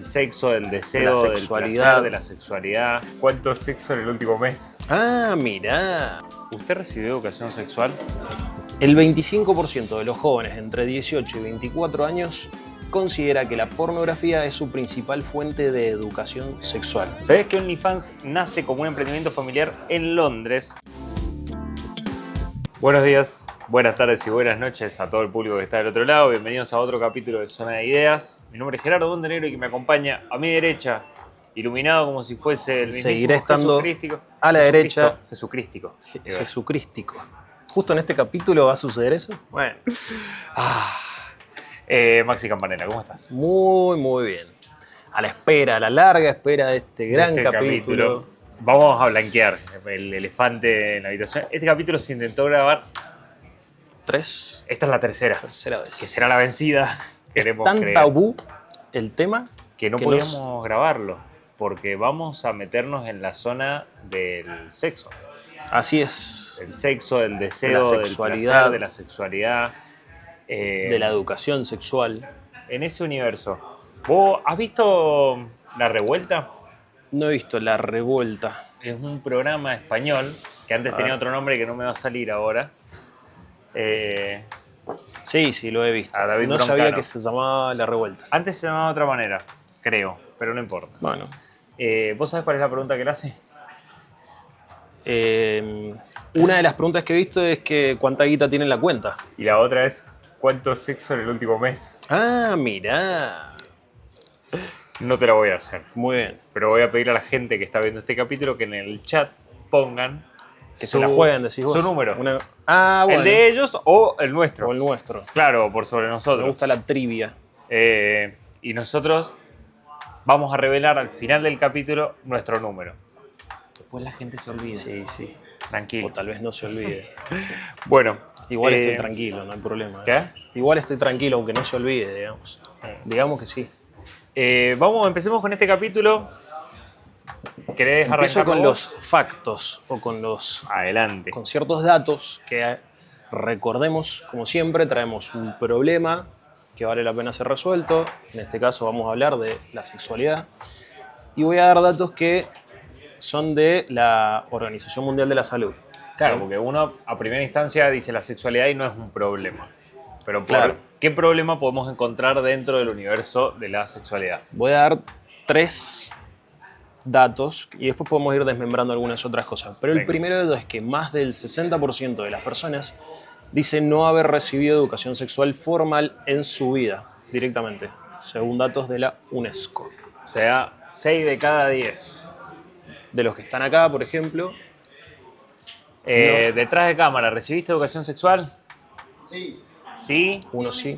del sexo, del deseo, del placer, de la sexualidad. ¿Cuánto sexo en el último mes? Ah, mirá. ¿Usted recibió educación sexual? El 25% de los jóvenes entre 18 y 24 años considera que la pornografía es su principal fuente de educación sexual. ¿Sabés que OnlyFans nace como un emprendimiento familiar en Londres? Buenos días, buenas tardes y buenas noches a todo el público que está del otro lado. Bienvenidos a otro capítulo de Zona de Ideas. Mi nombre es Gerardo Montenegro y que me acompaña a mi derecha, iluminado como si fuese el mismísimo Seguiré estando Jesucrístico. a la derecha. Jesucrístico. Jesucrístico. Justo en este capítulo va a suceder eso. Bueno. Maxi Campanella, ¿cómo estás? Muy bien. A la espera, a la larga espera de este gran capítulo. Vamos a blanquear el elefante en la habitación. Este capítulo se intentó grabar 3. Esta es la tercera vez. Que será la vencida. Queremos tan creer tabú el tema que no podíamos grabarlo porque vamos a meternos en la zona del sexo. Así es. El sexo, del deseo, de la del sexualidad, placer, de la sexualidad. De la educación sexual. En ese universo. ¿Vos has visto La Revuelta? No he visto La Revuelta. Es un programa español que antes tenía otro nombre que no me va a salir ahora. Sí, lo he visto. A David no Broncano. sabía que se llamaba La Revuelta. Antes se llamaba de otra manera, creo, pero no importa. Bueno. ¿Vos sabés cuál es la pregunta que le hace? Una de las preguntas que he visto es que ¿cuánta guita tiene en la cuenta? Y la otra es ¿cuánto sexo en el último mes? Ah, mirá. No te la voy a hacer. Muy bien. Pero voy a pedir a la gente que está viendo este capítulo que en el chat pongan que se la jueguen, decís vos. Su número. Bueno. ¿El de ellos o el nuestro? O el nuestro. Claro, por sobre nosotros. Me gusta la trivia. Y nosotros vamos a revelar al final del capítulo nuestro número. Después la gente se olvida. Sí. Tranquilo. O tal vez no se olvide. Bueno. Igual estoy tranquilo, no hay problema. ¿Qué? Igual estoy tranquilo, aunque no se olvide, digamos. Digamos que sí. Empecemos con este capítulo. ¿Querés arrancar? Empiezo con los factos o con los... Adelante. Con ciertos datos que recordemos, como siempre, traemos un problema que vale la pena ser resuelto. En este caso vamos a hablar de la sexualidad. Y voy a dar datos que son de la Organización Mundial de la Salud. Claro, porque uno a primera instancia dice la sexualidad y no es un problema. Pero claro. ¿Qué problema podemos encontrar dentro del universo de la sexualidad? Voy a dar 3 datos y después podemos ir desmembrando algunas otras cosas. Pero el primero de ellos es que más del 60% de las personas dicen no haber recibido educación sexual formal en su vida, directamente, según datos de la UNESCO. O sea, 6 de cada 10. De los que están acá, por ejemplo. No. Detrás de cámara, ¿recibiste educación sexual? Sí. ¿Sí? Uno sí.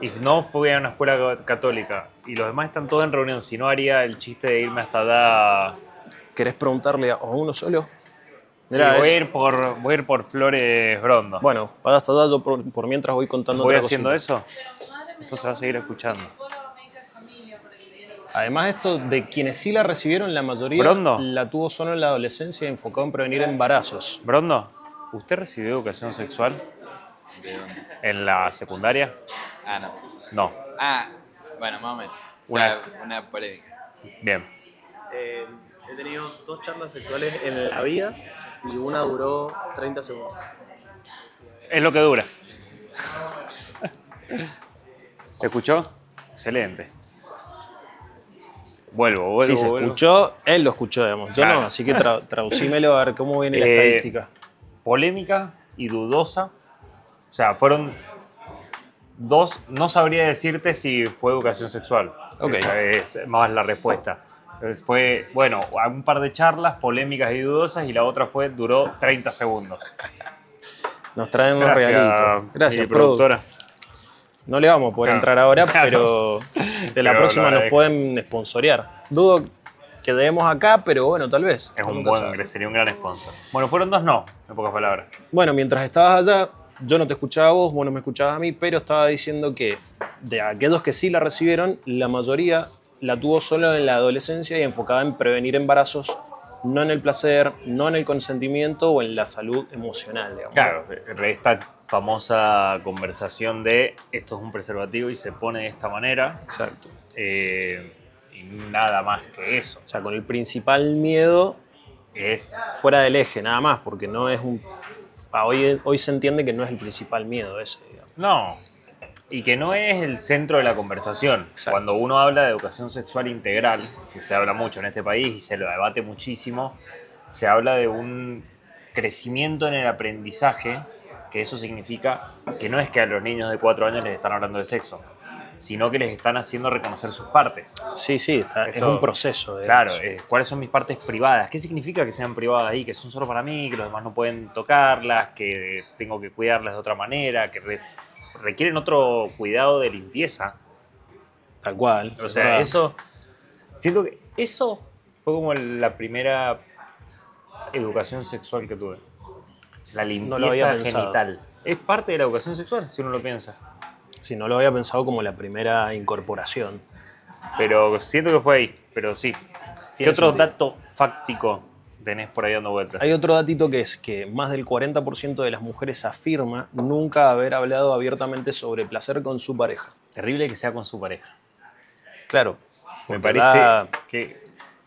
Y no fui a una escuela católica. Y los demás están todos en reunión. Si no, haría el chiste de irme hasta allá. ¿Querés preguntarle a uno solo? Mirá, voy a ir por Flores Brondo. Bueno, vas hasta allá, yo por mientras voy contando ¿Voy otra haciendo cosita. eso? Esto se va a seguir escuchando. Además, esto de quienes sí la recibieron, la mayoría ¿Brondo? La tuvo solo en la adolescencia y enfocado en prevenir embarazos. Brondo, ¿usted recibió educación sexual? ¿De dónde? ¿En la secundaria? No. No. Bueno, más o menos. Una polémica. Bien. He tenido 2 charlas sexuales en la vida y una duró 30 segundos. Es lo que dura. ¿Se escuchó? Excelente. Vuelvo. Sí, se escuchó, él lo escuchó, digamos. Yo claro. no, así que traducímelo a ver cómo viene la estadística. Polémica y dudosa. O sea, fueron 2. No sabría decirte si fue educación sexual. Ok. Esa es más la respuesta. Entonces fue, bueno, un par de charlas polémicas y dudosas y la otra duró 30 segundos. Nos traen unos regalitos. Gracias, productora. No le vamos a poder entrar ahora, pero de la próxima nos pueden sponsorear. Dudo que debemos acá, pero bueno, tal vez. Sería un gran sponsor. Bueno, fueron 2 no, en pocas palabras. Bueno, mientras estabas allá, yo no te escuchaba a vos no me escuchabas a mí, pero estaba diciendo que de aquellos que sí la recibieron, la mayoría la tuvo solo en la adolescencia y enfocada en prevenir embarazos, no en el placer, no en el consentimiento o en la salud emocional, digamos. Claro, está famosa conversación de esto es un preservativo y se pone de esta manera. Exacto. Y nada más que eso. O sea, con el principal miedo Es, fuera del eje, nada más, porque no es un... Hoy se entiende que no es el principal miedo ese, digamos. no, y que no es el centro de la conversación. Exacto. Cuando uno habla de educación sexual integral, que se habla mucho en este país y se lo debate muchísimo, se habla de un crecimiento en el aprendizaje, que eso significa que no es que a los niños de 4 años les están hablando de sexo, sino que les están haciendo reconocer sus partes. Sí, es Esto- un proceso. Claro, digamos. ¿cuáles son mis partes privadas? ¿Qué significa que sean privadas ahí? Que son solo para mí, que los demás no pueden tocarlas, que tengo que cuidarlas de otra manera, que requieren otro cuidado de limpieza. Tal cual. O es sea, verdad. eso, siento que eso fue como la primera educación sexual que tuve. La No lo había limpieza pensado. genital. Es parte de la educación sexual, si uno lo piensa. Sí, no lo había pensado como la primera incorporación. Pero siento que fue ahí, pero sí. ¿Qué Tiene otro sentido. dato fáctico tenés por ahí dando vueltas? Hay otro datito que es que más del 40% de las mujeres afirma nunca haber hablado abiertamente sobre placer con su pareja. Terrible que sea con su pareja. Claro, Me porque parece da- que,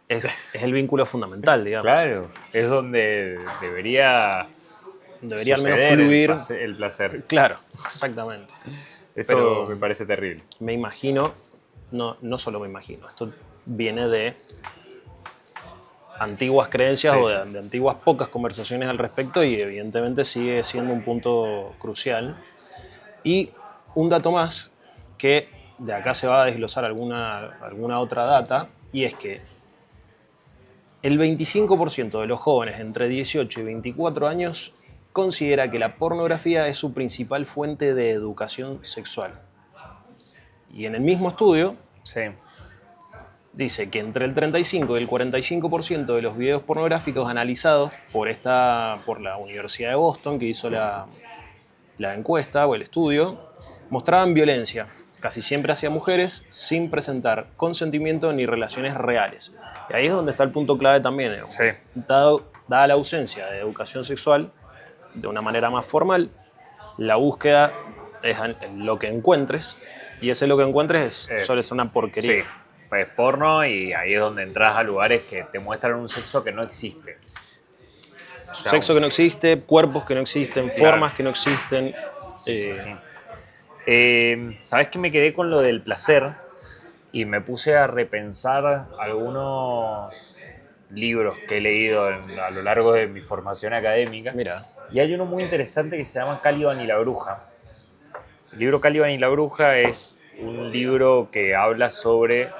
es el vínculo fundamental, digamos. claro, es donde debería Debería al menos suceder fluir. el placer. Claro, exactamente. Eso Pero- me parece terrible. Me imagino, no solo me imagino, esto viene de antiguas creencias Sí, o sí. de antiguas pocas conversaciones al respecto y evidentemente sigue siendo un punto crucial. Y un dato más que de acá se va a desglosar alguna otra data y es que el 25% de los jóvenes entre 18 y 24 años considera que la pornografía es su principal fuente de educación sexual. Y en el mismo estudio Sí. dice que entre el 35 y el 45% de los videos pornográficos analizados por la Universidad de Boston, que hizo la encuesta o el estudio, mostraban violencia, casi siempre hacia mujeres, sin presentar consentimiento ni relaciones reales. Y ahí es donde está el punto clave también. Sí. Dada la ausencia de educación sexual, de una manera más formal, la búsqueda es en lo que encuentres, y ese lo que encuentres suele ser una porquería. Sí, pues porno y ahí es donde entras a lugares que te muestran un sexo que no existe. O sea, Sexo que no existe, cuerpos que no existen, Claro. formas que no existen. Sí. ¿Sabes que me quedé con lo del placer? Y me puse a repensar algunos libros que he leído a lo largo de mi formación académica. Mira, Y hay uno muy interesante que se llama Caliban y la bruja. El libro Caliban y la bruja es un libro que habla sobre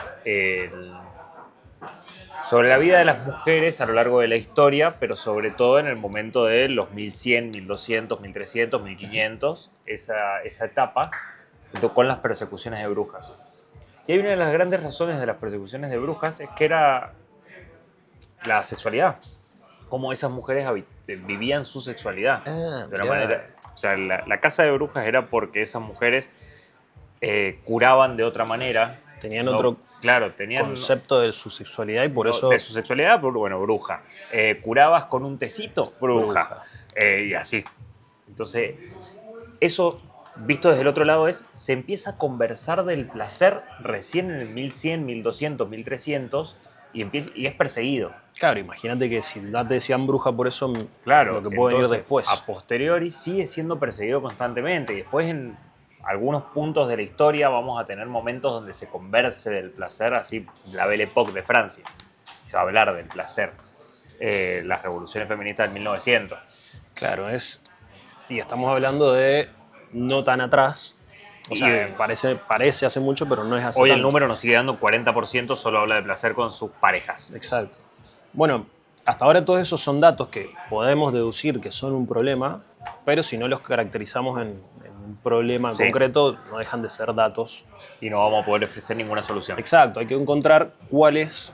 la vida de las mujeres a lo largo de la historia, pero sobre todo en el momento de los 1100, 1200, 1300, 1500, esa etapa, junto con las persecuciones de brujas. Y hay una de las grandes razones de las persecuciones de brujas es que era la sexualidad, cómo esas mujeres vivían su sexualidad de una mirá. manera. O sea, la caza de brujas era porque esas mujeres curaban de otra manera. Tenían No, otro claro, tenían concepto de su sexualidad y por no, eso de su sexualidad, bueno, bruja. Curabas con un tecito, bruja. Y así. Entonces, eso, visto desde el otro lado, se empieza a conversar del placer recién en el 1100, 1200, 1300 y es perseguido. Claro, imagínate que si ya te decían bruja por eso, Claro, lo que puede venir entonces, después. a posteriori sigue siendo perseguido constantemente. Y después en algunos puntos de la historia vamos a tener momentos donde se converse del placer, así la Belle Époque de Francia. Se va a hablar del placer. Las revoluciones feministas del 1900. Claro, y estamos hablando de no tan atrás. O Y, sea, parece hace mucho, pero no es hace Hoy el tanto. número nos sigue dando 40%, solo habla de placer con sus parejas. Exacto. Bueno, hasta ahora todos esos son datos que podemos deducir que son un problema, pero si no los caracterizamos en un problema Sí. concreto, no dejan de ser datos. Y no vamos a poder ofrecer ninguna solución. Exacto, hay que encontrar cuál es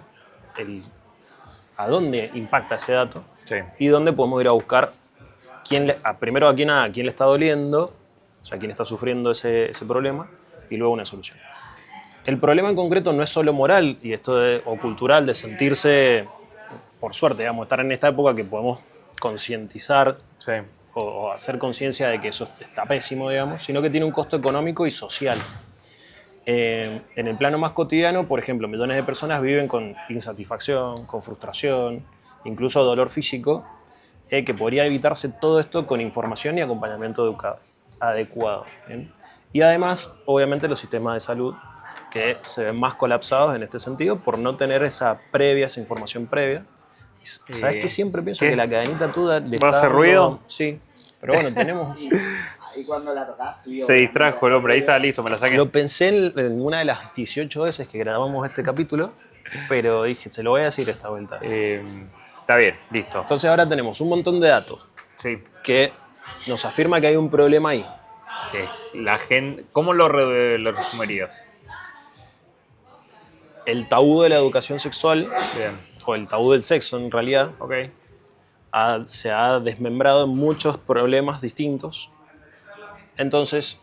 a dónde impacta ese dato Sí. y dónde podemos ir a buscar primero a quién le está doliendo, o sea, quién está sufriendo ese problema, y luego una solución. El problema en concreto no es solo moral o cultural de sentirse, por suerte, digamos, estar en esta época que podemos concientizar Sí. o hacer conciencia de que eso está pésimo, digamos, sino que tiene un costo económico y social. En el plano más cotidiano, por ejemplo, millones de personas viven con insatisfacción, con frustración, incluso dolor físico, que podría evitarse todo esto con información y acompañamiento adecuado. ¿Bien? Y además, obviamente, los sistemas de salud que se ven más colapsados en este sentido por no tener esa información previa. ¿Sabes qué? Siempre pienso que la cadenita tuya le ¿Va a hacer ruido? Sí, pero bueno, tenemos... Ahí cuando la tocás, sí, Se distrajo el hombre, ahí está listo, me la saqué. Lo pensé en una de las 18 veces que grabamos este capítulo, pero dije, se lo voy a decir esta vuelta. Está bien, listo. Entonces ahora tenemos un montón de datos Sí. que nos afirma que hay un problema ahí. La gente, ¿cómo lo resumirías? El tabú de la educación sexual, Bien, o el tabú del sexo en realidad, ok. se ha desmembrado en muchos problemas distintos. Entonces,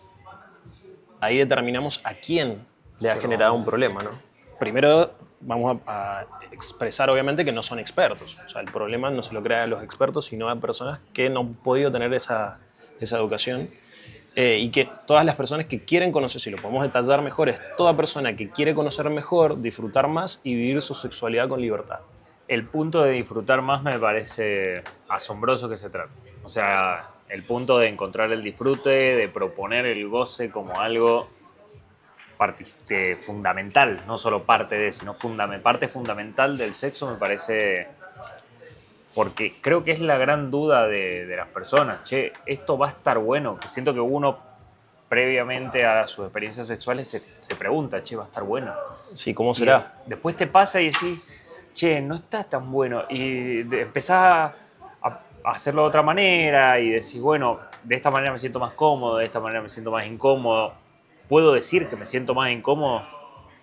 ahí determinamos a quién le ha generado un problema, ¿no? Primero, vamos a expresar obviamente que no son expertos. O sea, el problema no se lo crean los expertos, sino a personas que no han podido tener esa educación. Y que todas las personas que quieren conocer, si lo podemos detallar mejor, es toda persona que quiere conocer mejor, disfrutar más y vivir su sexualidad con libertad. El punto de disfrutar más me parece asombroso que se trate. O sea, el punto de encontrar el disfrute, de proponer el goce como algo fundamental, no solo parte de, sino parte fundamental del sexo, me parece, porque creo que es la gran duda de las personas. Che, esto va a estar bueno. Siento que uno previamente a sus experiencias sexuales se pregunta, che, va a estar bueno. Sí, ¿cómo será? Y después te pasa y decís, che, no está tan bueno. Y empezás a hacerlo de otra manera y decís, bueno, de esta manera me siento más cómodo, de esta manera me siento más incómodo. ¿Puedo decir que me siento más incómodo?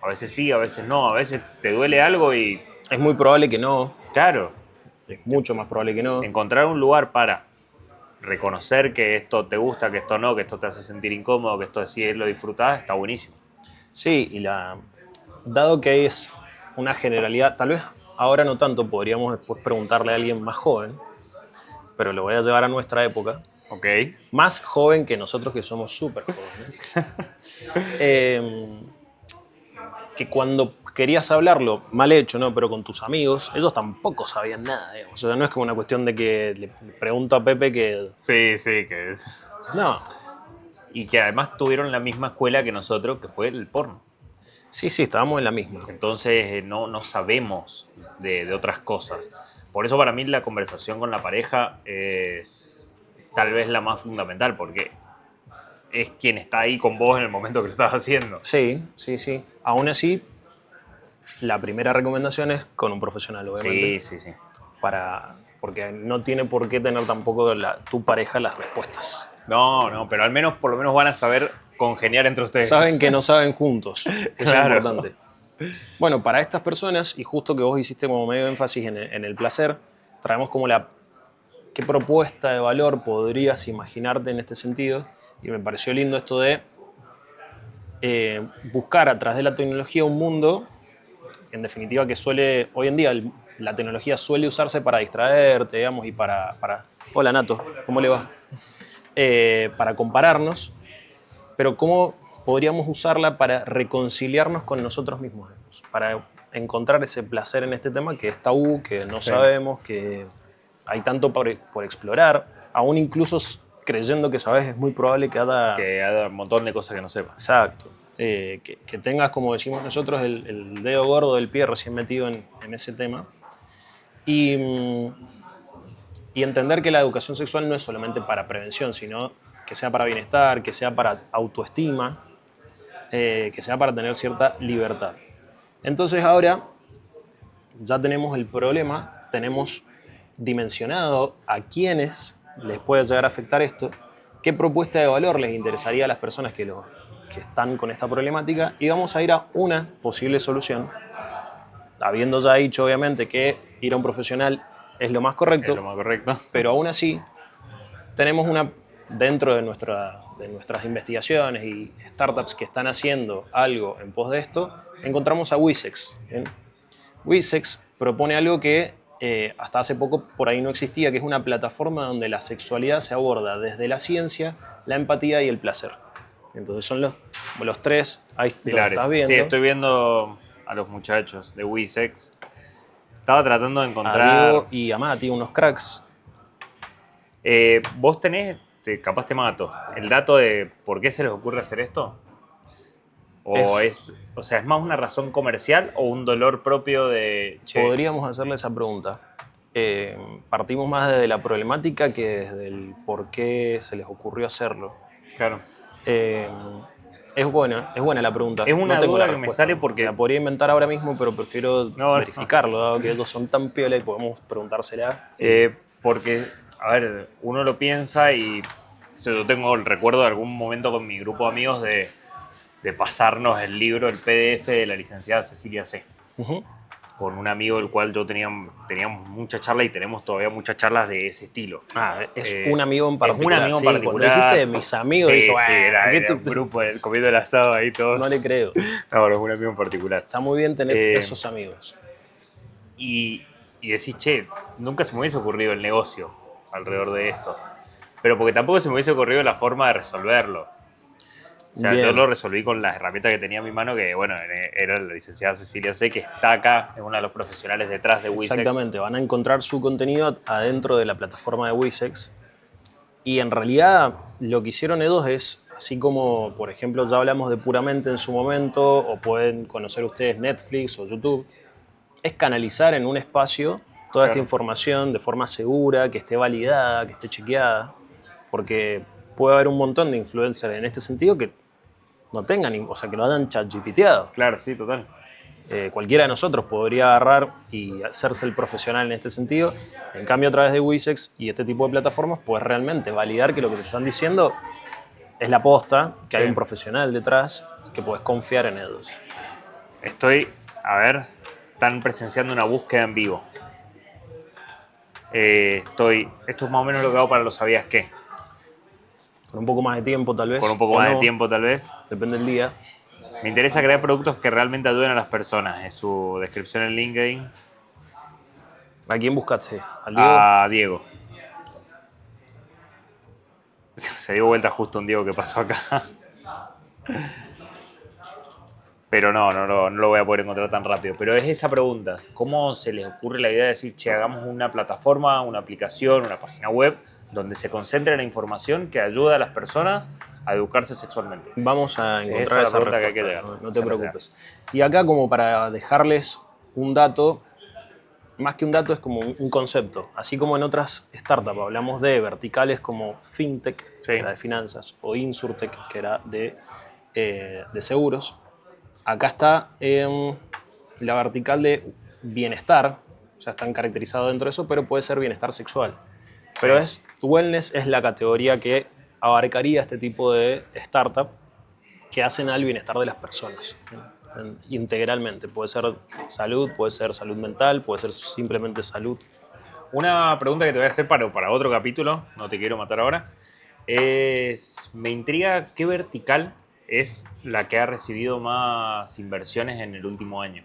A veces sí, a veces no. A veces te duele algo y... Es muy probable que no. Claro. Es mucho más probable que no. Encontrar un lugar para reconocer que esto te gusta, que esto no, que esto te hace sentir incómodo, que esto sí lo disfrutás, está buenísimo. Sí, y dado que es una generalidad, tal vez ahora no tanto, podríamos después preguntarle a alguien más joven, pero lo voy a llevar a nuestra época. Ok. Más joven que nosotros que somos súper jóvenes. Que cuando querías hablarlo, mal hecho, ¿no? Pero con tus amigos, ellos tampoco sabían nada, digamos. O sea, no es como una cuestión de que le pregunto a Pepe que... Sí, que es... No. Y que además tuvieron la misma escuela que nosotros, que fue el porno. Sí, estábamos en la misma. Entonces no sabemos de otras cosas. Por eso para mí la conversación con la pareja es tal vez la más fundamental, porque es quien está ahí con vos en el momento que lo estás haciendo. Sí. Aún así, la primera recomendación es con un profesional, obviamente. Sí. Porque no tiene por qué tener tampoco tu pareja las respuestas. No, pero por lo menos van a saber congeniar entre ustedes. Saben que no saben juntos. Eso Claro. es importante. Bueno, para estas personas, y justo que vos hiciste como medio énfasis en el placer, traemos como qué propuesta de valor podrías imaginarte en este sentido. Y me pareció lindo esto de buscar a través de la tecnología un mundo, en definitiva, que suele, hoy en día la tecnología suele usarse para distraerte, digamos, y para... Hola Nato, ¿cómo le va? Para compararnos, pero cómo podríamos usarla para reconciliarnos con nosotros mismos, digamos, para encontrar ese placer en este tema que es tabú, que no sabemos, que hay tanto por explorar, aún incluso creyendo que sabes, es muy probable que haya... Que haya un montón de cosas que no sepas. Exacto. Que tengas, como decimos nosotros, el dedo gordo del pie recién metido en ese tema. Y entender que la educación sexual no es solamente para prevención, sino que sea para bienestar, que sea para autoestima, que sea para tener cierta libertad. Entonces ahora ya tenemos el problema, tenemos dimensionado a quiénes les puede llegar a afectar esto, qué propuesta de valor les interesaría a las personas que están con esta problemática, y vamos a ir a una posible solución, habiendo ya dicho obviamente que ir a un profesional es lo más correcto, Es lo más correcto. pero aún así tenemos dentro de nuestras investigaciones y startups que están haciendo algo en pos de esto, encontramos a Wessex. ¿Bien? Wessex propone algo que hasta hace poco por ahí no existía, que es una plataforma donde la sexualidad se aborda desde la ciencia, la empatía y el placer. Entonces son los tres, ahí lo Pilares. estás viendo. Sí, estoy viendo a los muchachos de Wessex. Estaba tratando de A encontrar... Diego y a Mati, unos cracks. ¿Vos tenés, capaz te mato, el dato de por qué se les ocurre hacer esto? ¿O es más una razón comercial o un dolor propio de... che, Podríamos hacerle esa pregunta. Partimos más desde la problemática que desde el por qué se les ocurrió hacerlo. claro. Es buena la pregunta. Es una no tengo duda la que me respuesta. sale porque- La podría inventar ahora mismo, pero prefiero No. verificarlo, dado que ellos son tan piola y podemos preguntársela. Porque, a ver, uno lo piensa y yo tengo el recuerdo de algún momento con mi grupo de amigos de pasarnos el libro, el PDF de la licenciada Cecilia C. Ujú. Con un amigo del cual teníamos mucha charla y tenemos todavía muchas charlas de ese estilo. Es Eh, un amigo en es particular. un amigo en Sí, particular. Cuando dijiste de mis amigos, Sí, dije, sí, era ¿qué un grupo comiendo el asado ahí todos. No le creo. No, es un amigo en particular. Está muy bien tener Eh, esos amigos. Y decís, che, nunca se me hubiese ocurrido el negocio alrededor de esto. Pero porque tampoco se me hubiese ocurrido la forma de resolverlo. O sea, Bien. yo lo resolví con las herramientas que tenía en mi mano, que bueno, era la licenciada Cecilia C, que está acá, es uno de los profesionales detrás de Wessex. Exactamente, van a encontrar su contenido adentro de la plataforma de Wessex. Y en realidad lo que hicieron ellos es, así como por ejemplo ya hablamos de Puramente en su momento, o pueden conocer ustedes Netflix o YouTube, es canalizar en un espacio toda esta Claro. información de forma segura, que esté validada, que esté chequeada, porque puede haber un montón de influencers en este sentido que no tengan, o sea, que lo hayan chatGPTeado. Claro, sí, total. Cualquiera de nosotros podría agarrar y hacerse el profesional en este sentido. En cambio, a través de Wessex y este tipo de plataformas, puedes realmente validar que lo que te están diciendo es la posta, que hay Sí. un profesional detrás y que puedes confiar en ellos. Están presenciando una búsqueda en vivo. Esto es más o menos lo que hago para los sabías qué. Con un poco más de tiempo, tal vez. Con un poco o más de no, tiempo, tal vez. Depende del día. Me interesa crear productos que realmente ayuden a las personas. En su descripción en LinkedIn, ¿A quién buscaste? ¿Al Diego? a Diego. Se dio vuelta justo un Diego que pasó acá. Pero no lo voy a poder encontrar tan rápido. Pero es esa pregunta. ¿Cómo se les ocurre la idea de decir, che, hagamos una plataforma, una aplicación, una página web donde se concentre la información que ayuda a las personas a educarse sexualmente? Vamos a Esa encontrar es esa la pregunta que hay que respuesta, llegar. no te Esa es la preocupes. Y acá, como para dejarles un dato, más que un dato es como un concepto. Así como en otras startups hablamos de verticales como FinTech, Sí. que era de finanzas, o InsurTech, que era de seguros. Acá está la vertical de bienestar, o sea, están caracterizados dentro de eso, pero puede ser bienestar sexual. Pero wellness es la categoría que abarcaría este tipo de startup que hacen al bienestar de las personas integralmente. Puede ser salud mental, puede ser simplemente salud. Una pregunta que te voy a hacer para otro capítulo, no te quiero matar ahora, me intriga qué vertical es la que ha recibido más inversiones en el último año.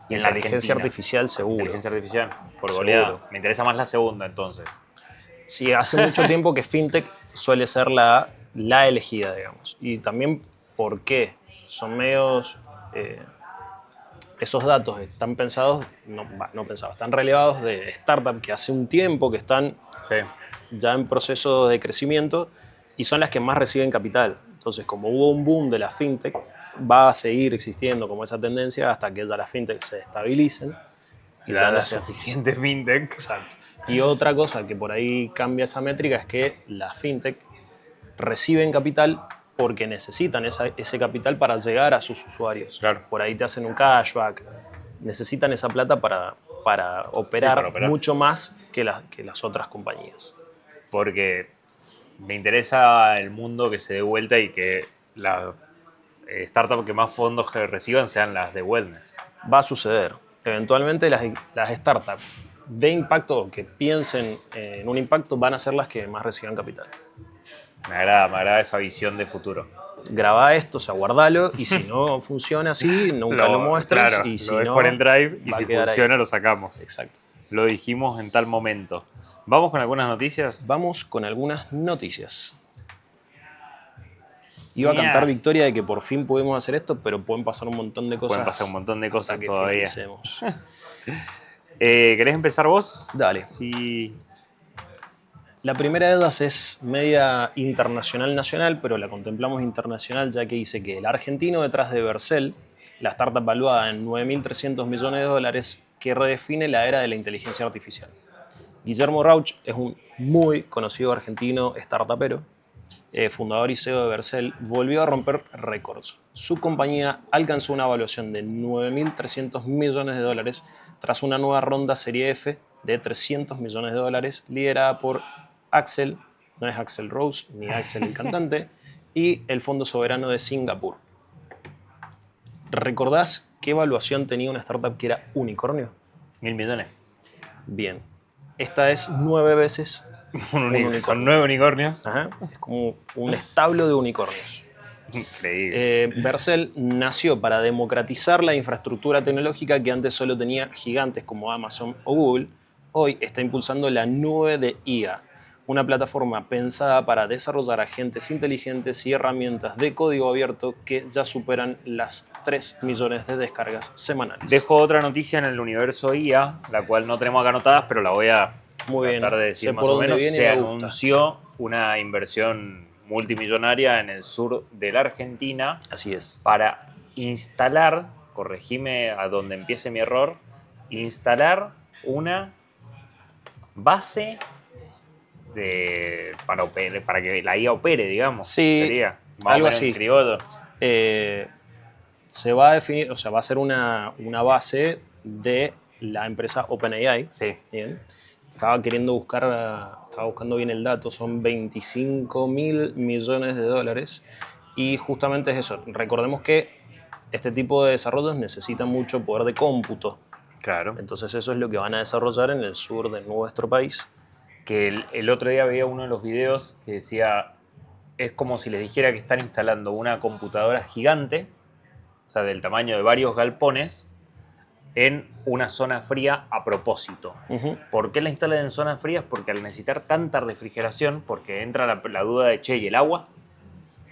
Y en la Inteligencia Argentina. artificial, seguro. Inteligencia artificial, por Seguro. goleada. Me interesa más la segunda, entonces. Sí, hace mucho tiempo que FinTech suele ser la elegida, digamos. Y también por qué. Son medios... esos datos están pensados, no pensados, están relevados de startups que hace un tiempo que están Sí. ya en proceso de crecimiento y son las que más reciben capital. Entonces, como hubo un boom de la FinTech, va a seguir existiendo como esa tendencia hasta que ya las FinTech se estabilicen. Y ya no sea suficiente fintech. Exacto. Y otra cosa que por ahí cambia esa métrica es que las fintech reciben capital porque necesitan ese capital para llegar a sus usuarios. Claro. Por ahí te hacen un cashback, necesitan esa plata para operar, para operar. mucho más que las otras compañías. Porque me interesa el mundo que se dé vuelta y que las startups que más fondos que reciban sean las de wellness. Va a suceder. Eventualmente las startups de impacto que piensen en un impacto van a ser las que más reciban capital. Me agrada esa visión de futuro. Grabá esto, o sea, guardalo, y si no funciona así, nunca lo muestres. Claro, y si lo dejo no, en el drive y va a si quedar ahí. funciona lo sacamos. Exacto. Lo dijimos en tal momento. ¿Vamos con algunas noticias? Vamos con algunas noticias. Iba a Mira. cantar victoria de que por fin podemos hacer esto, pero pueden pasar un montón de cosas. Pueden pasar un montón de hasta cosas que todavía. finalicemos. ¿Querés empezar vos? Dale. Sí. La primera de ellas es media internacional-nacional, pero la contemplamos internacional ya que dice que el argentino detrás de Vercel, la startup valuada en 9.300 millones de dólares, que redefine la era de la inteligencia artificial. Guillermo Rauch es un muy conocido argentino startupero, fundador y CEO de Vercel, volvió a romper récords. Su compañía alcanzó una evaluación de 9.300 millones de dólares tras una nueva ronda Serie F de 300 millones de dólares, liderada por Axel, no es Axel Rose ni Axel el cantante, y el Fondo Soberano de Singapur. ¿Recordás qué evaluación tenía una startup que era unicornio? 1.000 millones. Bien. Esta es 9 veces unicornio. Son 9 unicornios. Ajá. Es como un establo de unicornios. Increíble. Vercel nació para democratizar la infraestructura tecnológica que antes solo tenía gigantes como Amazon o Google. Hoy está impulsando la nube de IA, una plataforma pensada para desarrollar agentes inteligentes y herramientas de código abierto que ya superan las 3 millones de descargas semanales. Dejo otra noticia en el universo IA, la cual no tenemos acá anotadas, pero la voy a Muy bien. tratar de decir Sé más por o dónde menos. viene y Se me gusta. anunció una inversión multimillonaria en el sur de la Argentina Así es. para instalar, corregime a donde empiece mi error, instalar una base para que la IA opere, digamos. Sí, Sería más algo o menos así. en criollo. Se va a definir, o sea, va a ser una base de la empresa OpenAI. Sí. Bien. Estaba buscando bien el dato, son 25.000 millones de dólares. Y justamente es eso. Recordemos que este tipo de desarrollos necesitan mucho poder de cómputo. Claro. Entonces eso es lo que van a desarrollar en el sur de nuestro país. Que el otro día veía uno de los videos que decía, es como si les dijera que están instalando una computadora gigante, o sea, del tamaño de varios galpones, en una zona fría a propósito. Ujú. ¿Por qué la instalan en zonas frías? Porque al necesitar tanta refrigeración, porque entra la duda de, che, ¿y el agua?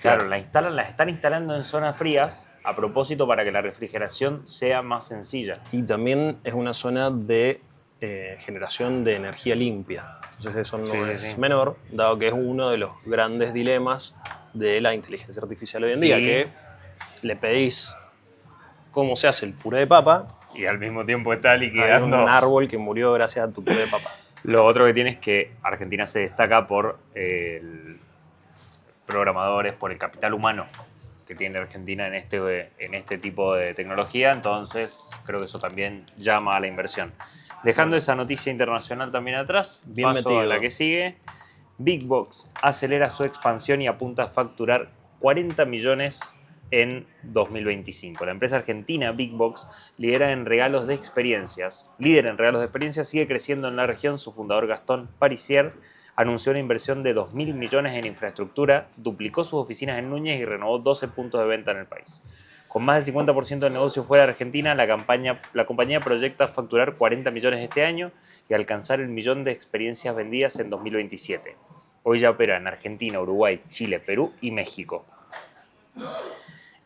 Claro, la están instalando en zonas frías a propósito para que la refrigeración sea más sencilla. Y también es una zona de generación de energía limpia. Entonces eso no es menor, dado que es uno de los grandes dilemas de la inteligencia artificial hoy en día, Y- que le pedís cómo se hace el puré de papa, Y al mismo tiempo está hay liquidando. un árbol que murió gracias a tu puré de papa. Lo otro que tiene es que Argentina se destaca por programadores, por el capital humano que tiene Argentina en este tipo de tecnología, entonces creo que eso también llama a la inversión. Dejando esa noticia internacional también atrás, Bien paso a metido. la que sigue. Big Box acelera su expansión y apunta a facturar 40 millones en 2025. La empresa argentina Big Box, líder en regalos de experiencias, sigue creciendo en la región. Su fundador Gastón Parisier anunció una inversión de 2.000 millones en infraestructura, duplicó sus oficinas en Núñez y renovó 12 puntos de venta en el país. Con más del 50% del negocio fuera de Argentina, la compañía proyecta facturar 40 millones este año y alcanzar el millón de experiencias vendidas en 2027. Hoy ya opera en Argentina, Uruguay, Chile, Perú y México.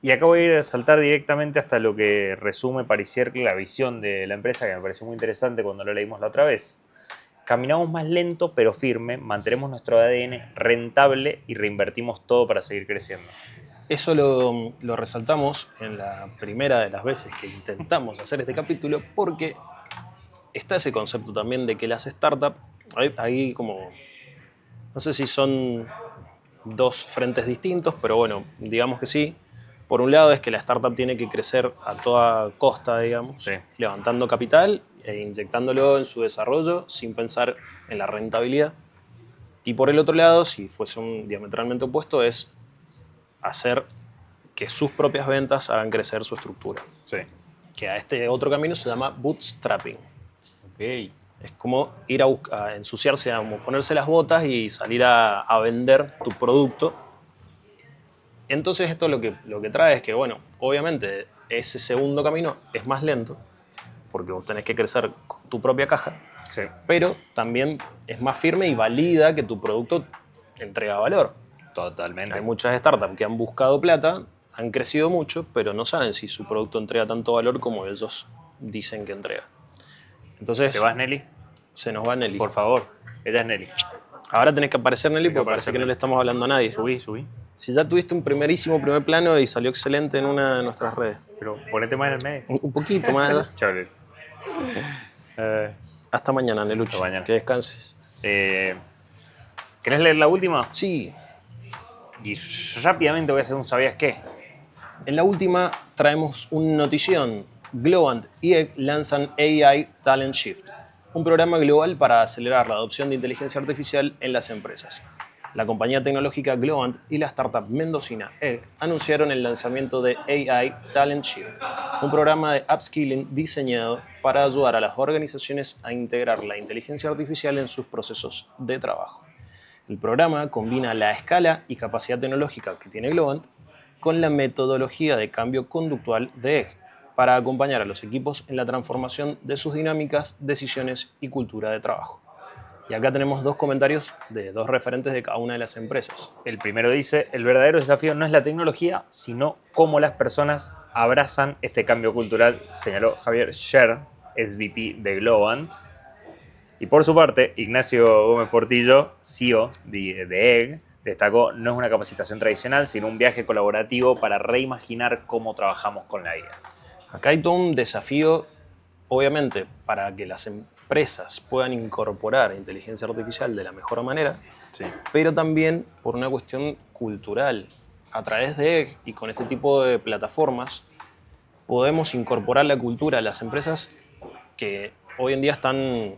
Y acá voy a ir a saltar directamente hasta lo que resume Parisier, la visión de la empresa, que me pareció muy interesante cuando lo leímos la otra vez. Caminamos más lento pero firme, mantenemos nuestro ADN rentable y reinvertimos todo para seguir creciendo. Eso lo resaltamos en la primera de las veces que intentamos hacer este capítulo, porque está ese concepto también de que las startups, hay como, no sé si son dos frentes distintos, pero bueno, digamos que sí. Por un lado es que la startup tiene que crecer a toda costa, digamos, Sí. levantando capital e inyectándolo en su desarrollo sin pensar en la rentabilidad. Y por el otro lado, si fuese un diametralmente opuesto, es hacer que sus propias ventas hagan crecer su estructura. Sí. Que a este otro camino se llama bootstrapping. Ok. Es como ir a ensuciarse, a ponerse las botas y salir a vender tu producto. Entonces esto lo que trae es que, bueno, obviamente ese segundo camino es más lento, porque vos tenés que crecer con tu propia caja, Sí. pero también es más firme y valida que tu producto entrega valor. Totalmente. Hay muchas startups que han buscado plata, han crecido mucho, pero no saben si su producto entrega tanto valor como ellos dicen que entrega. Entonces, ¿Te vas, Nelly? se nos va Nelly. Por favor. Ella es Nelly. Ahora tenés que aparecer, Nelly, Tenés que porque parece aparecer, que no Nelly. le estamos hablando a nadie. Subí. Si ya tuviste un primer plano y salió excelente en una de nuestras redes. Pero ponete más en el medio. Un poquito más. Chao, Nelly. Hasta mañana, Nelucho. Hasta mañana. Que descanses. ¿Querés leer la última? Sí, Y rápidamente voy a hacer un ¿sabías qué? en la última traemos un notición. Globant y Egg lanzan AI Talent Shift, un programa global para acelerar la adopción de inteligencia artificial en las empresas. La compañía tecnológica Globant y la startup mendocina Egg anunciaron el lanzamiento de AI Talent Shift, un programa de upskilling diseñado para ayudar a las organizaciones a integrar la inteligencia artificial en sus procesos de trabajo. El programa combina la escala y capacidad tecnológica que tiene Globant con la metodología de cambio conductual de Egg para acompañar a los equipos en la transformación de sus dinámicas, decisiones y cultura de trabajo. Y acá tenemos dos comentarios de dos referentes de cada una de las empresas. El primero dice, el verdadero desafío no es la tecnología, sino cómo las personas abrazan este cambio cultural, señaló Javier Scher, SVP de Globant. Y por su parte, Ignacio Gómez Portillo, CEO de Egg, destacó, no es una capacitación tradicional, sino un viaje colaborativo para reimaginar cómo trabajamos con la IA. Acá hay todo un desafío, obviamente, para que las empresas puedan incorporar inteligencia artificial de la mejor manera, Sí. pero también por una cuestión cultural. A través de Egg y con este tipo de plataformas podemos incorporar la cultura a las empresas que hoy en día están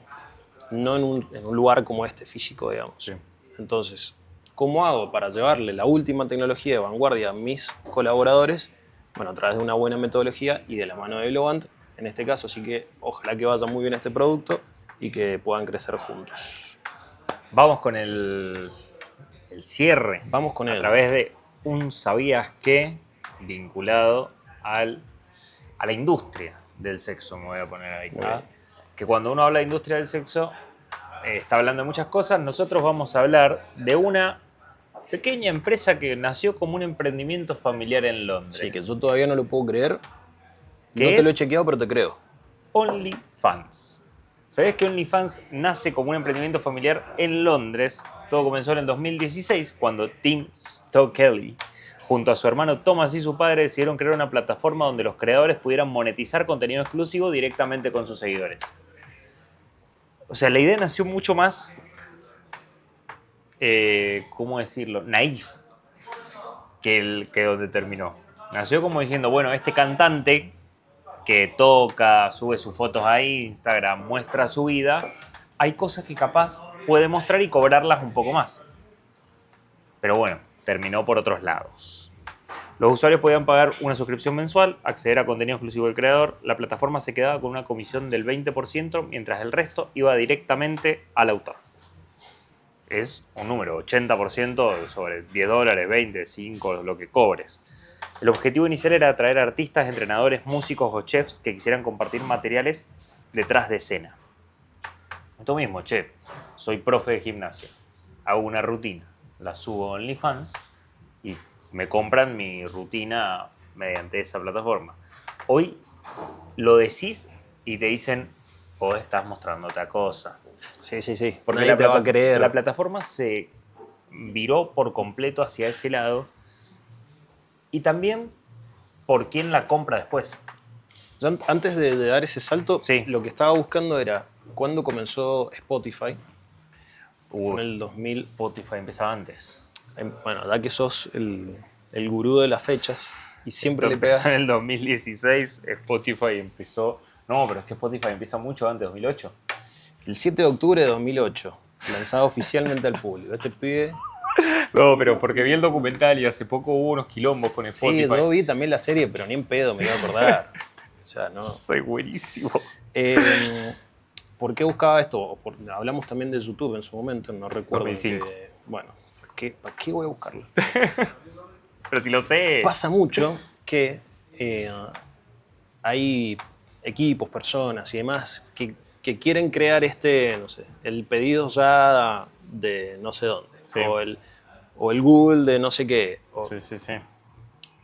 no en un lugar como este físico, digamos. Sí. Entonces, ¿cómo hago para llevarle la última tecnología de vanguardia a mis colaboradores? Bueno, a través de una buena metodología y de la mano de Globant, en este caso, así que ojalá que vaya muy bien este producto y que puedan crecer juntos. Vamos con el cierre. Vamos con A él. través de un ¿sabías qué? Vinculado a la industria del sexo, me voy a poner ahí. Muy bien. Que cuando uno habla de industria del sexo, está hablando de muchas cosas. Nosotros vamos a hablar de una pequeña empresa que nació como un emprendimiento familiar en Londres. Sí, que yo todavía no lo puedo creer. ¿Qué No te lo he es? chequeado, pero te creo. OnlyFans. ¿Sabés que OnlyFans nace como un emprendimiento familiar en Londres? Todo comenzó en el 2016 cuando Tim Stokely, junto a su hermano Thomas y su padre, decidieron crear una plataforma donde los creadores pudieran monetizar contenido exclusivo directamente con sus seguidores. O sea, la idea nació mucho más, ¿cómo decirlo? Naif que donde terminó. Nació como diciendo, bueno, este cantante que toca, sube sus fotos a Instagram, muestra su vida, hay cosas que capaz puede mostrar y cobrarlas un poco más. Pero bueno, terminó por otros lados. Los usuarios podían pagar una suscripción mensual, acceder a contenido exclusivo del creador. La plataforma se quedaba con una comisión del 20%, mientras el resto iba directamente al autor. Es un número, 80% sobre $10, 20, 5, lo que cobres. El objetivo inicial era atraer a artistas, entrenadores, músicos o chefs que quisieran compartir materiales detrás de escena. Esto mismo, che, soy profe de gimnasia, hago una rutina, la subo a OnlyFans y me compran mi rutina mediante esa plataforma. Hoy lo decís y te dicen, oh, estás mostrando otra cosa. Sí, sí, sí. Porque Nadie te va a creer. la plataforma se viró por completo hacia ese lado y también por quién la compra después. Yo antes de dar ese salto, Sí. lo que estaba buscando era cuándo comenzó Spotify. Fue En el 2000. Spotify empezaba antes. Bueno, da que sos el gurú de las fechas y siempre Esto le pegas. empezó en el 2016, Spotify empezó... No, pero es que Spotify empieza mucho antes, 2008. El 7 de octubre de 2008, lanzado oficialmente al público. Este pibe. No, pero porque vi el documental y hace poco hubo unos quilombos con Sí, Spotify. yo vi también la serie, pero ni en pedo me iba a acordar. O sea, no. Soy buenísimo. ¿Por qué buscaba esto? Hablamos también de YouTube en su momento, no recuerdo. 2005. Bueno, ¿para qué voy a buscarlo? Pero si lo sé. Pasa mucho que hay equipos, personas y demás que que quieren crear no sé, el pedido ya de no sé dónde, Sí. o el Google de no sé qué. Sí.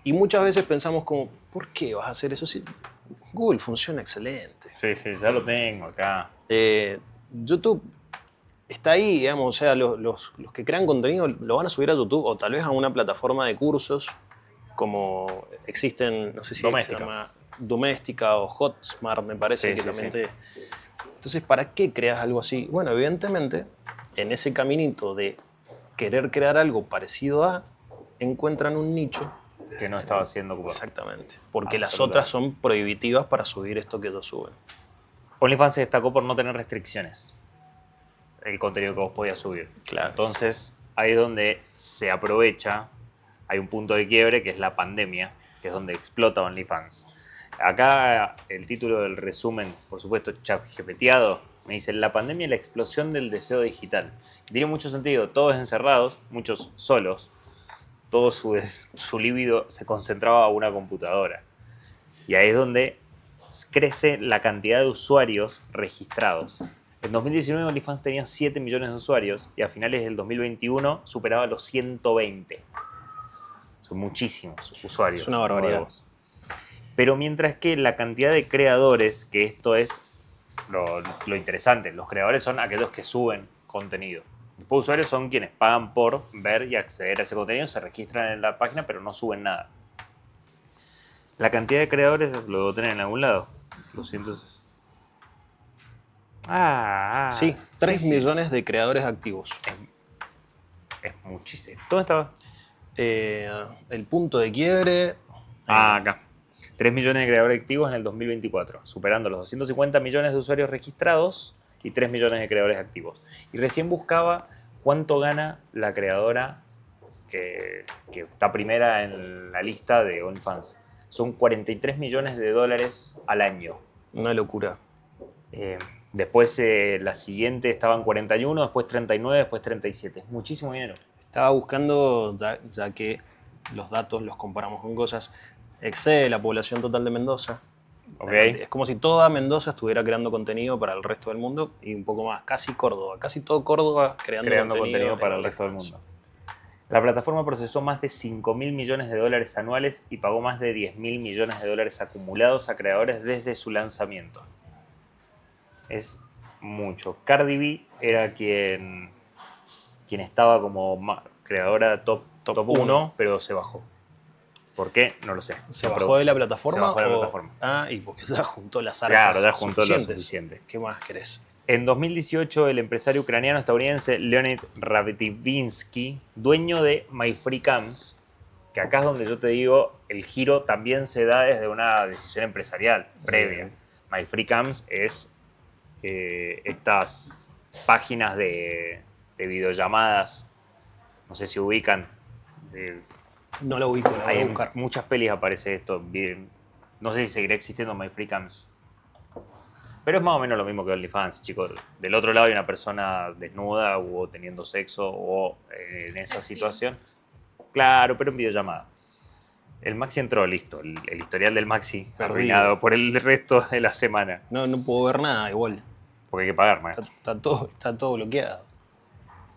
Y muchas veces pensamos como, ¿por qué vas a hacer eso? Si Google funciona excelente. Sí, ya lo tengo acá. YouTube está ahí, digamos, o sea, los que crean contenido lo van a subir a YouTube o tal vez a una plataforma de cursos como existen, no sé si Doméstica. se llama Doméstica o Hotmart, me parece Sí, que sí, también sí. te... Entonces, ¿para qué creas algo así? Bueno, evidentemente, en ese caminito de querer crear algo parecido a, encuentran un nicho. Que no estaba haciendo ocupado. Exactamente. Porque las Absolutamente. otras son prohibitivas para subir esto que ellos suben. OnlyFans se destacó por no tener restricciones. El contenido que vos podías subir. Claro. Entonces, ahí es donde se aprovecha. Hay un punto de quiebre que es la pandemia, que es donde explota OnlyFans. Acá el título del resumen, por supuesto, ChatGPTeado, me dice: la pandemia y la explosión del deseo digital. Y tiene mucho sentido, todos encerrados, muchos solos, todo su líbido se concentraba a una computadora. Y ahí es donde crece la cantidad de usuarios registrados. En 2019 OnlyFans tenía 7 millones de usuarios y a finales del 2021 superaba los 120. Son muchísimos usuarios. Es una barbaridad. nuevos. Pero mientras que la cantidad de creadores, que esto es lo interesante, los creadores son aquellos que suben contenido. Los usuarios son quienes pagan por ver y acceder a ese contenido, se registran en la página pero no suben nada. La cantidad de creadores lo debo tener en algún lado. 200. Sí, 3 sí. millones de creadores activos. Es muchísimo. ¿Dónde estaba? El punto de quiebre. Acá. 3 millones de creadores activos en el 2024, superando los 250 millones de usuarios registrados y 3 millones de creadores activos. Y recién buscaba cuánto gana la creadora que está primera en la lista de OnlyFans. Son 43 millones de dólares al año. Una locura. Después la siguiente estaba en 41, después 39, después 37. Es muchísimo dinero. Estaba buscando, ya que los datos los comparamos con cosas, excede la población total de Mendoza. Ok. Es como si toda Mendoza estuviera creando contenido para el resto del mundo y un poco más, casi Córdoba, casi todo Córdoba creando contenido para el resto del mundo. La plataforma procesó más de 5.000 millones de dólares anuales y pagó más de 10.000 millones de dólares acumulados a creadores desde su lanzamiento. Es mucho. Cardi B era quien estaba como creadora top 1, pero se bajó. ¿Por qué? No lo sé. ¿Se bajó de la plataforma? Se bajó de la plataforma. Y porque ya juntó las arcas. Claro, ya juntó lo suficiente. ¿Qué más querés? En 2018, el empresario ucraniano-estadounidense Leonid Ravdivinsky, dueño de MyFreeCams, que acá es donde yo te digo, el giro también se da desde una decisión empresarial previa. MyFreeCams es estas páginas de videollamadas, no sé si ubican. No lo ubico, lo voy a buscar. En muchas pelis aparece esto. Bien, no sé si seguirá existiendo MyFreeCams. Pero es más o menos lo mismo que OnlyFans, chicos. Del otro lado hay una persona desnuda o teniendo sexo o en esa situación. Claro, pero en videollamada. El Maxi entró, listo. El historial del Maxi Perdido. arruinado por el resto de la semana. No puedo ver nada igual. Porque hay que pagar, maestro. Está todo bloqueado.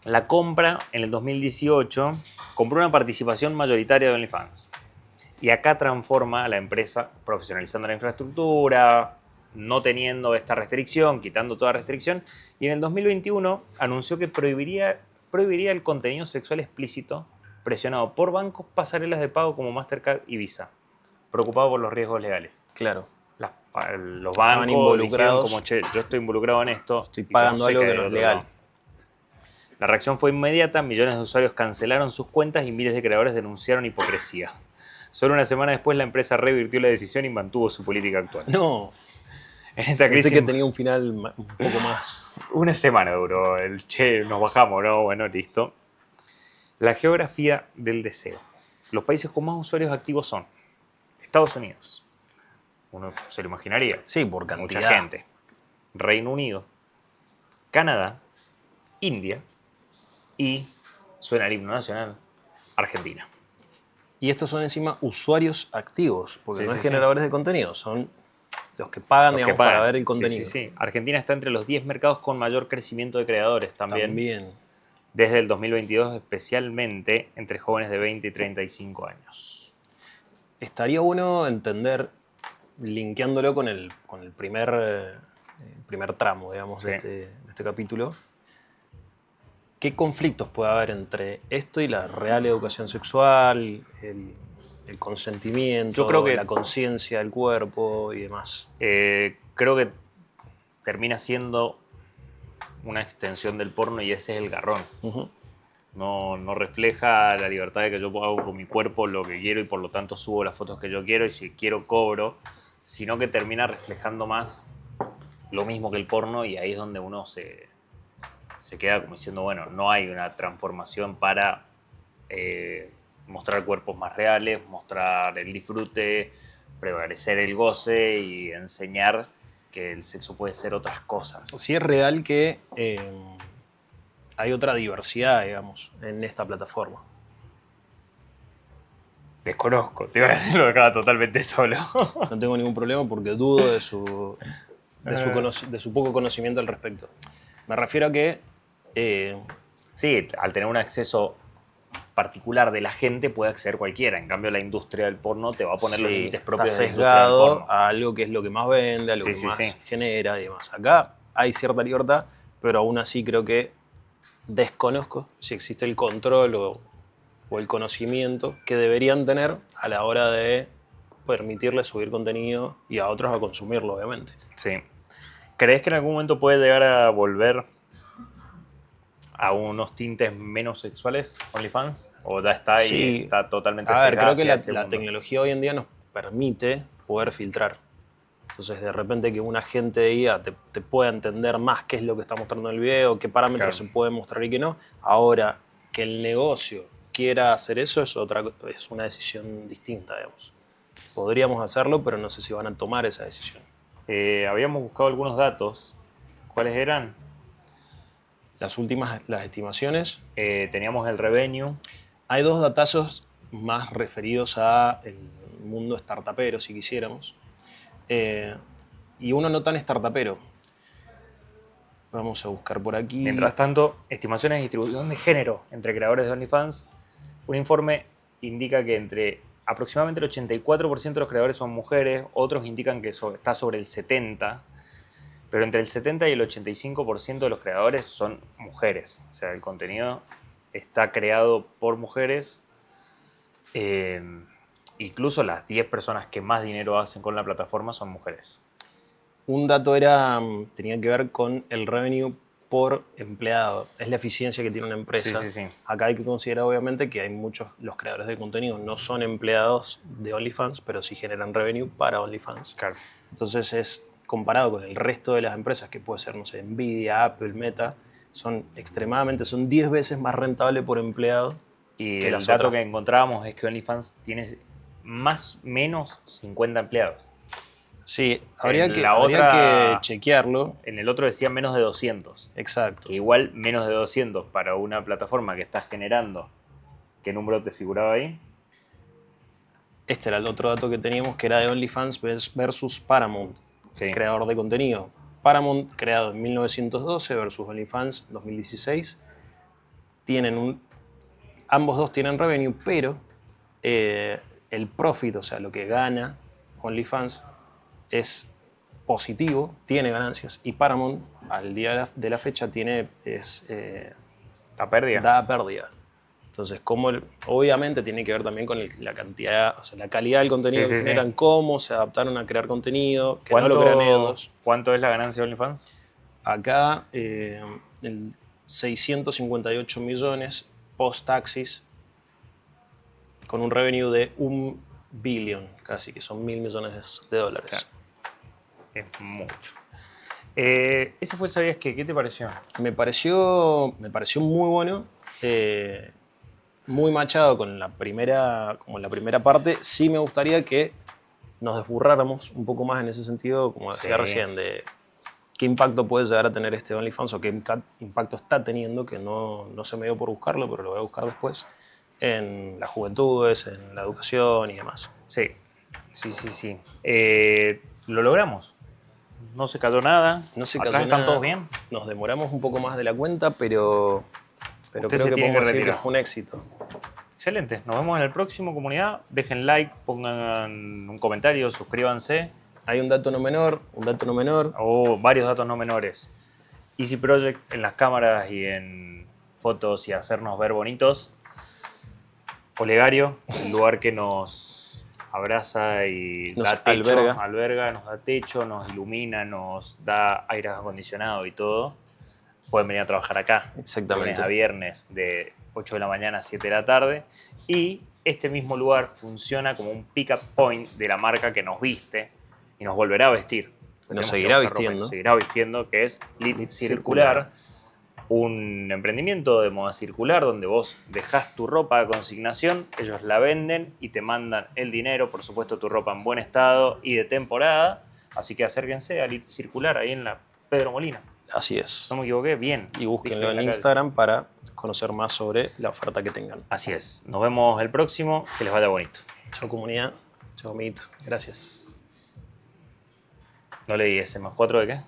La compra en el 2018 compró una participación mayoritaria de OnlyFans. Y acá transforma a la empresa profesionalizando la infraestructura, no teniendo esta restricción, quitando toda restricción. Y en el 2021 anunció que prohibiría el contenido sexual explícito presionado por bancos, pasarelas de pago como Mastercard y Visa, preocupado por los riesgos legales. Claro. Los bancos involucrados. dijeron como, che, yo estoy involucrado en esto. Estoy y pagando yo sé algo que del no es otro legal. lado. La reacción fue inmediata, millones de usuarios cancelaron sus cuentas y miles de creadores denunciaron hipocresía. Solo una semana después la empresa revirtió la decisión y mantuvo su política actual. No. En esta crisis, Pensé que tenía un final un poco más. una semana duró el che, nos bajamos, ¿no? Bueno, listo. La geografía del deseo. Los países con más usuarios activos son Estados Unidos. Uno se lo imaginaría. Sí, por cantidad. Mucha gente. Reino Unido. Canadá. India. Y, suena el himno nacional, Argentina. Y estos son encima usuarios activos, porque Sí, no sí, es sí. generadores de contenido, son los que pagan, Los que digamos, pagan. para ver el Sí, contenido. sí, sí. Argentina está entre los 10 mercados con mayor crecimiento de creadores También. desde el 2022, especialmente entre jóvenes de 20 y 35 años. Estaría bueno entender, linkeándolo con el primer tramo, digamos, Sí. de este capítulo, qué conflictos puede haber entre esto y la real educación sexual, el consentimiento, Yo creo que- la conciencia del cuerpo y demás. Creo que termina siendo una extensión del porno y ese es el garrón. Ujú. No refleja la libertad de que yo hago con mi cuerpo lo que quiero y por lo tanto subo las fotos que yo quiero y si quiero cobro, sino que termina reflejando más lo mismo que el porno y ahí es donde uno se queda como diciendo, bueno, no hay una transformación para mostrar cuerpos más reales, mostrar el disfrute, prevalecer el goce y enseñar que el sexo puede ser otras cosas. Sí es real que hay otra diversidad, digamos, en esta plataforma. Desconozco, te iba a decir, lo dejaba totalmente solo. No tengo ningún problema porque dudo de su poco conocimiento al respecto. Me refiero a que Sí, al tener un acceso particular de la gente puede acceder cualquiera. En cambio, la industria del porno te va a poner los sí, límites propios está de la industria del sesgado porno. a algo que es lo que más vende, a lo Sí, que sí, más sí. genera y demás. Acá hay cierta libertad, pero aún así creo que desconozco si existe el control o el conocimiento que deberían tener a la hora de permitirles subir contenido y a otros a consumirlo, obviamente. Sí. ¿Crees que en algún momento puede llegar a volver a unos tintes menos sexuales OnlyFans? ¿O ya está ahí, Sí. está totalmente A ver, sesgada creo que hacia ese la mundo? tecnología hoy en día nos permite poder filtrar. Entonces, de repente que un agente de IA te pueda entender más qué es lo que está mostrando en el video, qué parámetros Claro. se puede mostrar y qué no. Ahora, que el negocio quiera hacer eso es una decisión distinta, digamos. Podríamos hacerlo, pero no sé si van a tomar esa decisión. Habíamos buscado algunos datos. ¿Cuáles eran? Las estimaciones, Teníamos el revenue. hay dos datazos más referidos a el mundo startupero, si quisiéramos. Y uno no tan startupero. Vamos a buscar por aquí. Mientras tanto, estimaciones de distribución de género entre creadores de OnlyFans. Un informe indica que entre aproximadamente el 84% de los creadores son mujeres, otros indican que está sobre el 70%, pero entre el 70 y el 85% de los creadores son mujeres. O sea, el contenido está creado por mujeres. Incluso las 10 personas que más dinero hacen con la plataforma son mujeres. Un dato tenía que ver con el revenue por empleado. Es la eficiencia que tiene una empresa. Sí, sí, sí. Acá hay que considerar obviamente que hay los creadores de contenido no son empleados de OnlyFans, pero sí generan revenue para OnlyFans. Claro. Entonces es comparado con el resto de las empresas, que puede ser, no sé, Nvidia, Apple, Meta, son 10 veces más rentable por empleado. Y que el las dato otras. que encontrábamos es que OnlyFans tiene más o menos 50 empleados. Sí, habría En que la otra- chequearlo. En el otro decía menos de 200. Exacto. Que igual menos de 200 para una plataforma que está generando. ¿Qué número te figuraba ahí? Este era el otro dato que teníamos, que era de OnlyFans versus Paramount, Sí. creador de contenido. Paramount, creado en 1912, versus OnlyFans 2016. Ambos dos tienen revenue, pero el profit, o sea, lo que gana OnlyFans, es positivo, tiene ganancias, y Paramount, al día de la fecha, La pérdida. da pérdida. Entonces, obviamente tiene que ver también con la cantidad, o sea, la calidad del contenido Sí, que sí, sí. generan, cómo se adaptaron a crear contenido, que no lo crean ellos. ¿Cuánto es la ganancia de OnlyFans? Acá, el 658 millones post-taxis, con un revenue de 1 billón, casi, que son 1.000 millones de dólares. Claro. Es mucho. Ese fue ¿Sabías qué? ¿Qué te pareció? Me pareció muy bueno, muy machado con la primera parte. Sí me gustaría que nos desburráramos un poco más en ese sentido, como decía Sí. recién, de qué impacto puede llegar a tener este OnlyFans o qué impacto está teniendo, que no se me dio por buscarlo, pero lo voy a buscar después, en las juventudes, en la educación y demás. Sí, sí, sí, sí. lo logramos. No se cayó nada. No se Acá cayó están nada. todos bien. Nos demoramos un poco más de la cuenta, pero Usted creo se que tiene que podemos decir que retirar. fue un éxito. Excelente. Nos vemos en el próximo, comunidad. Dejen like, pongan un comentario, suscríbanse. Hay un dato no menor, O varios datos no menores. Easy Project en las cámaras y en fotos y hacernos ver bonitos. Olegario, el lugar que nos abraza y Nos da techo, alberga. nos da techo, nos ilumina, nos da aire acondicionado y todo. Pueden venir a trabajar acá. Exactamente. Lunes a viernes de 8 de la mañana a 7 de la tarde. Y este mismo lugar funciona como un pick-up point de la marca que nos viste y nos volverá a vestir. Tenemos que seguirá buscar ropa y vistiendo. Nos seguirá vistiendo, que es Lit Circular, un emprendimiento de moda circular donde vos dejás tu ropa a consignación, ellos la venden y te mandan el dinero, por supuesto tu ropa en buen estado y de temporada. Así que acérquense a Lit Circular ahí en la Pedro Molina. Así es. No me equivoqué, bien. Y búsquenlo Dije en la calle. Instagram para conocer más sobre la oferta que tengan. Así es. Nos vemos el próximo. Que les vaya bonito. Chao comunidad, chao amiguito. Gracias. No leí ese más 4 de qué.